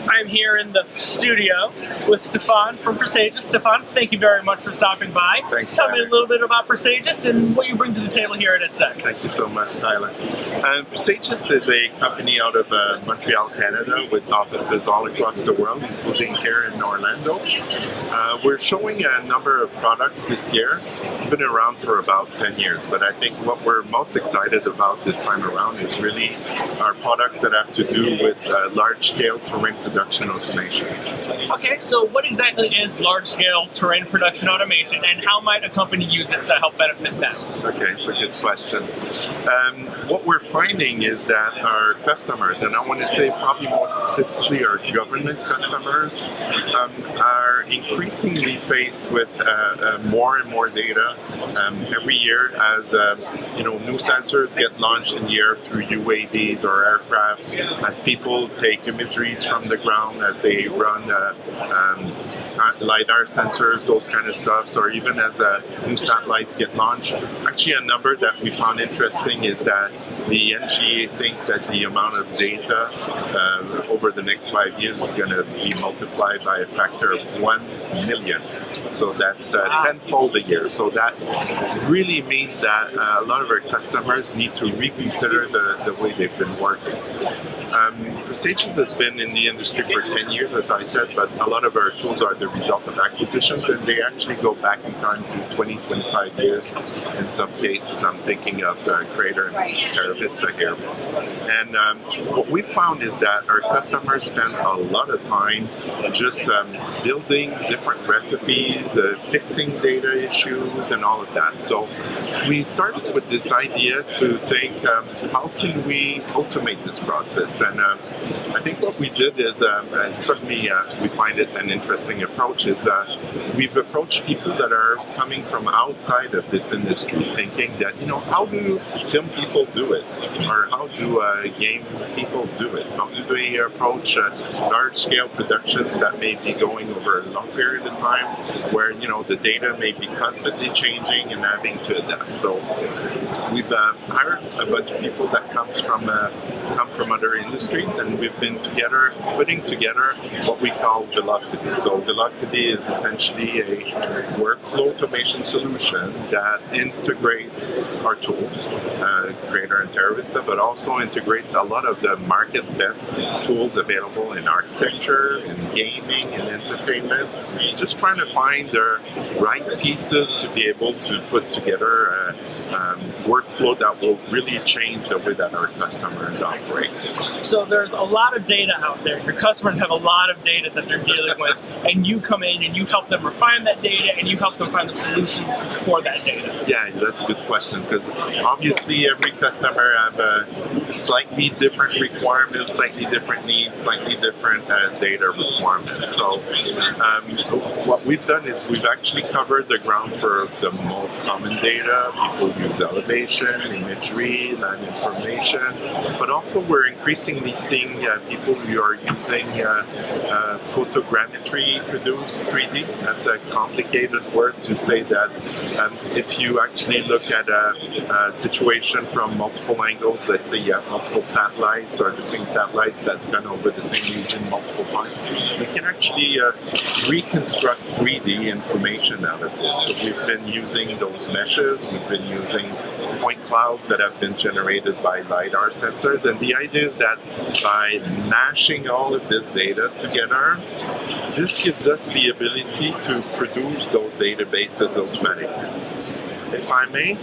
I'm here in the studio with Stefan from Presagis. Stefan, thank you very much for stopping by. Thanks, Tell me Tyler. a little bit about Presagis and what you bring to the table here at ITSEC. Thank you so much, Tyler. Presagis is a company out of Montreal, Canada, with offices all across the world, including here in Orlando. We're showing a number of products this year. We've been around for about 10 years, but I think what we're most excited about this time around is really our products that have to do with large-scale terrain production automation. Okay, so what exactly is large-scale terrain production automation, and how might a company use it to help benefit them? Okay, so good question. What we're finding is that our customers, and I want to say probably more specifically our government customers, are increasingly faced with more and more data every year as new sensors get launched in the air through UAVs or aircrafts, as people take imageries from the ground, as they run LiDAR sensors, those kind of stuff, or even as new satellites get launched. Actually, a number that we found interesting is that the NGA thinks that the amount of data over the next 5 years is going to be multiplied by a factor of 1 million. So that's tenfold a year. So that really means that a lot of our customers need to reconsider the way they've been working. Presagis has been in the industry for 10 years, as I said, but a lot of our tools are the result of acquisitions, and they actually go back in time to 20, 25 years. In some cases, I'm thinking of Creator and Terra Vista here. And what we found is that our customers spend a lot of time just building different recipes, fixing data issues, and all of that. So we started with this idea to think, how can we automate this process? And I think what we did is, and certainly we find it an interesting approach, is we've approached people that are coming from outside of this industry, thinking that, how do film people do it? Or how do game people do it? How do they approach large-scale productions that may be going over a long period of time, where, the data may be constantly changing and having to adapt? So we've hired a bunch of people that come from other industries, and we've been putting together what we call Velocity. So Velocity is essentially a workflow automation solution that integrates our tools, Creator and Terra Vista, but also integrates a lot of the market best tools available in architecture, in gaming, in entertainment, just trying to find the right pieces to be able to put together a workflow that will really change the way that our customers operate. So there's a lot of data out there. Your customers have a lot of data that they're dealing with, and you come in and you help them refine that data, and you help them find the solutions for that data. Yeah, that's a good question, because obviously every customer have a slightly different requirements, slightly different needs, slightly different data requirements. So what we've done is we've actually covered the ground for the most common data. People use elevation, imagery, land information, but also we're increasingly seeing people who are using photogrammetry produced 3D. That's a complicated word to say that if you actually look at a situation from multiple angles, let's say you have multiple satellites or the same satellites that's gone over the same region multiple times, we can actually reconstruct 3D information out of this. So we've been using those meshes, we've been using point clouds that have been generated by LiDAR sensors, and the idea is that by mashing all of this data together, this gives us the ability to produce those databases automatically. If I may,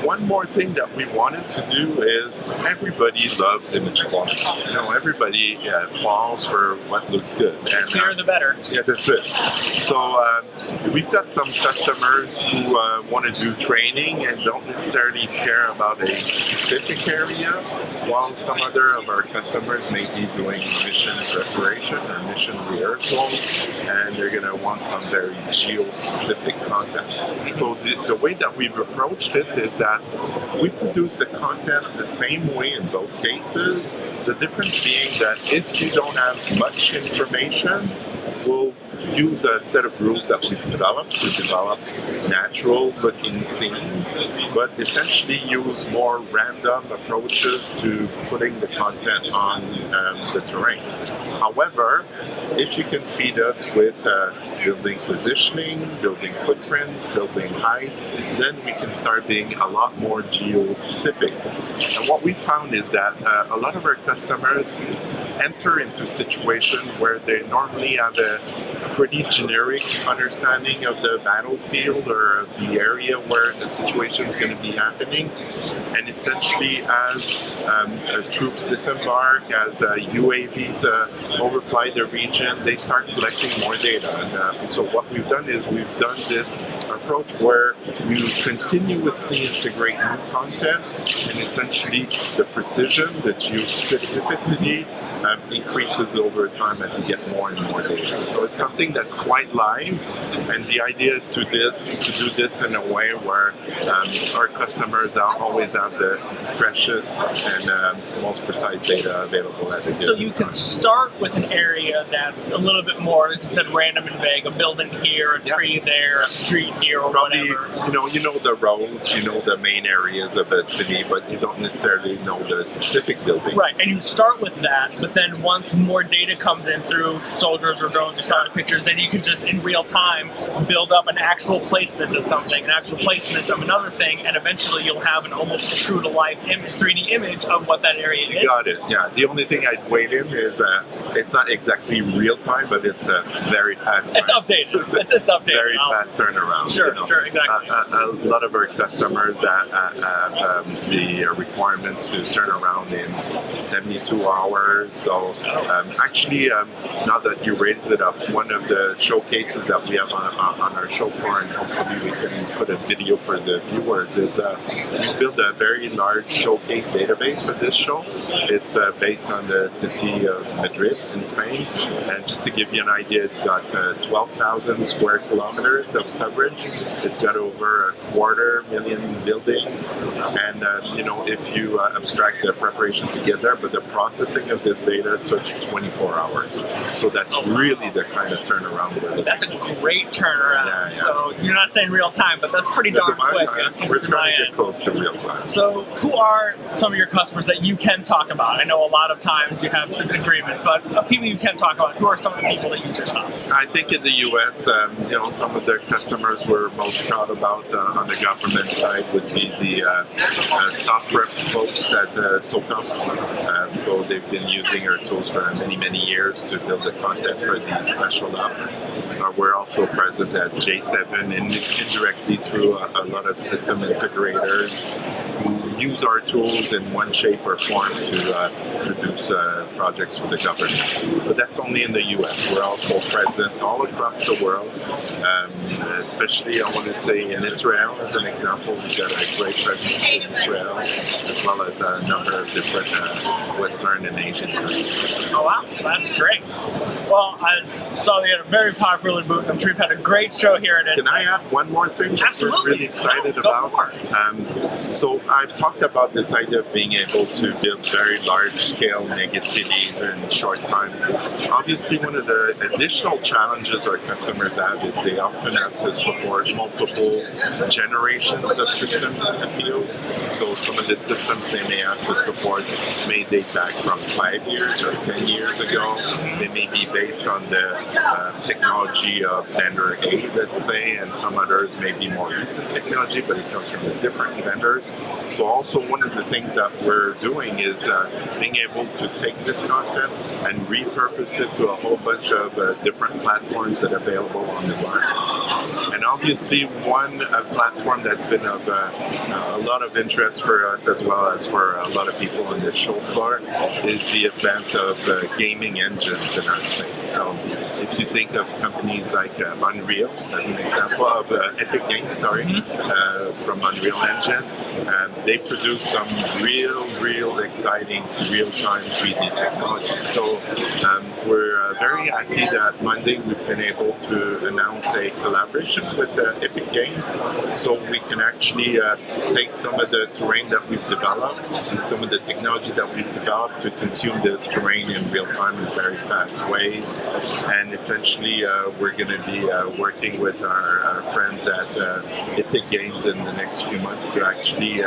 one more thing that we wanted to do is everybody loves image quality. Everybody falls for what looks good. And, the clearer the better. Yeah, that's it. So we've got some customers who want to do training and don't necessarily care about a specific area, while some other of our customers may be doing mission preparation or mission rehearsal, and they're going to want some very geo-specific content. So the way that we've approached it is that we produce the content the same way in both cases. The difference being that if you don't have much information, we'll use a set of rules that we've developed to develop natural-looking scenes, but essentially use more random approaches to putting the content on the terrain. However, if you can feed us with building positioning, building footprints, building heights, then we can start being a lot more geo-specific. And what we found is that a lot of our customers enter into situations where they normally have a pretty generic understanding of the battlefield or of the area where the situation is going to be happening. And essentially, as troops disembark, as UAVs overfly the region, they start collecting more data. And so what we've done is we've done this approach where you continuously integrate new content, and essentially the precision, the geospecificity increases over time as you get more and more data. So it's something that's quite live, and the idea is to do this in a way where our customers always have the freshest and most precise data available at the given So you can start with an area that's a little bit more, like you said, random and vague, a building here, a tree there, a street here, or probably, whatever. you know the roads, you know the main areas of a city, but you don't necessarily know the specific building. Right, and you start with that, but then once more data comes in through soldiers or drones or satellite pictures, then you can just in real time build up an actual placement of something, an actual placement of another thing, and eventually you'll have an almost true to life 3D image of what that area is. You got it, yeah. The only thing I'd weigh in is it's not exactly real time, but it's a very fast time. It's updated. It's updated. Very fast turnaround. Sure, you know. sure, exactly. A lot of our customers have the requirements to turn around in 72 hours. So actually, now that you raised it up, one of the showcases that we have on our show floor, and hopefully we can put a video for the viewers, is we've built a very large showcase database for this show. It's based on the city of Madrid in Spain, and just to give you an idea, it's got 12,000 square kilometers of coverage. It's got over 250,000 buildings, and if you abstract the preparation to get there, but the processing of this data took 24 hours. So that's really the kind of turnaround we're looking. That's a great turnaround. Yeah. So you're not saying real time, but that's pretty darn quick. We're trying to get close to real time. So who are some of your customers that you can talk about? I know a lot of times you have some agreements, but people you can talk about, who are some of the people that use your stuff? I think in the U.S., some of the customers we're most proud about on the government side would be the software folks at SOCOM. So they've been using our tools for many, many years to build the content for these special ops. We're also present at J7 indirectly through a lot of system integrators who use our tools in one shape or form to produce projects for the government. But that's only in the U.S. We're also present all across the world, especially I want to say in Israel as an example. We've got a great presence in Israel, as well as a number of different Western and Asian countries. Oh wow, that's great. Well, I saw you had a very popular booth. I'm sure you've had a great show here at ITSEC. Can I add one more thing that Absolutely. we're really excited about? So I've talked about this idea of being able to build very large-scale mega cities in short times. Obviously, one of the additional challenges our customers have is they often have to support multiple generations of systems in the field. So some of the systems they may have to support may date back from 5 years or 10 years ago. They may be based on the technology of vendor A, let's say, and some others may be more recent technology, but it comes from the different vendors. So also one of the things that we're doing is being able to take this content and repurpose it to a whole bunch of different platforms that are available on the market. And obviously one platform that's been of a lot of interest for us as well as for a lot of people on the show floor is the advent of gaming engines in our space. So if you think of companies like Unreal as an example of Epic Games, from Unreal Engine, they produce some real exciting real-time 3D technology. So we're very happy that Monday we've been able to announce a collaboration with Epic Games, so we can actually take some of the terrain that we've developed and some of the technology that we've developed to consume this terrain in real time in very fast ways. And essentially, we're going to be working with our friends at Epic Games in the next few months to actually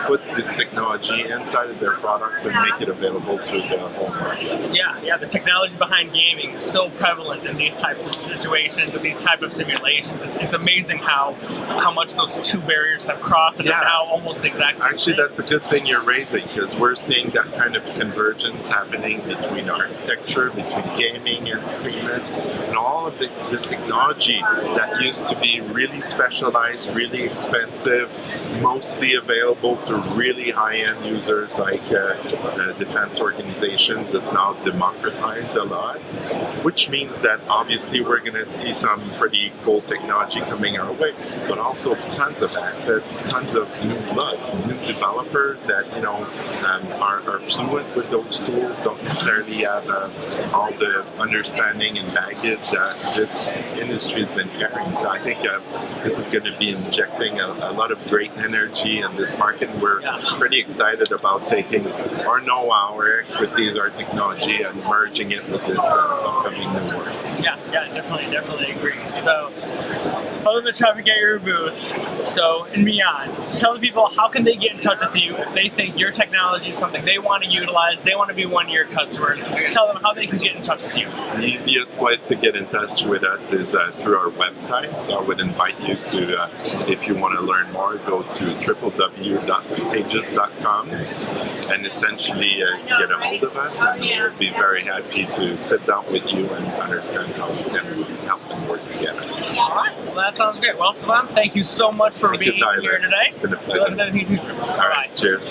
put this technology inside of their products and make it available to the whole market. Yeah, the technology behind gaming is so prevalent in these types of situations and these type of simulations. It's amazing how much those two barriers have crossed and are now almost the exact same Actually, thing. that's a good thing you're raising, because we're seeing that kind of convergence happening between architecture, between gaming, entertainment, and all of this technology that used to be really specialized, really expensive, mostly available to really high-end users like defense organizations, is now democratized a lot, which means that obviously we're going to see some pretty cool technology coming our way, but also tons of assets, tons of new blood, new developers that are fluent with those tools, don't necessarily have all the understanding and baggage that this industry has been carrying. So I think this is going to be injecting a lot of great energy in this market. We're pretty excited about taking our know-how, our expertise, our technology, and merging it with this upcoming new world. Yeah, definitely agree. So, other than traffic at your booth, so and beyond, tell the people how can they get in touch with you if they think your technology is something they want to utilize, they want to be one of your customers. Tell them how they can get in touch with you. The easiest way to get in touch with us is through our website. So I would invite you to, if you want to learn more, go to www.presagis.com and essentially get a hold of us, and we'll be very happy to sit down with you and understand how we can help and work together. All right, well that sounds great. Well, Sylvain, thank you so much for being here today. It's been a pleasure. Good luck with everything in the future. All right, cheers.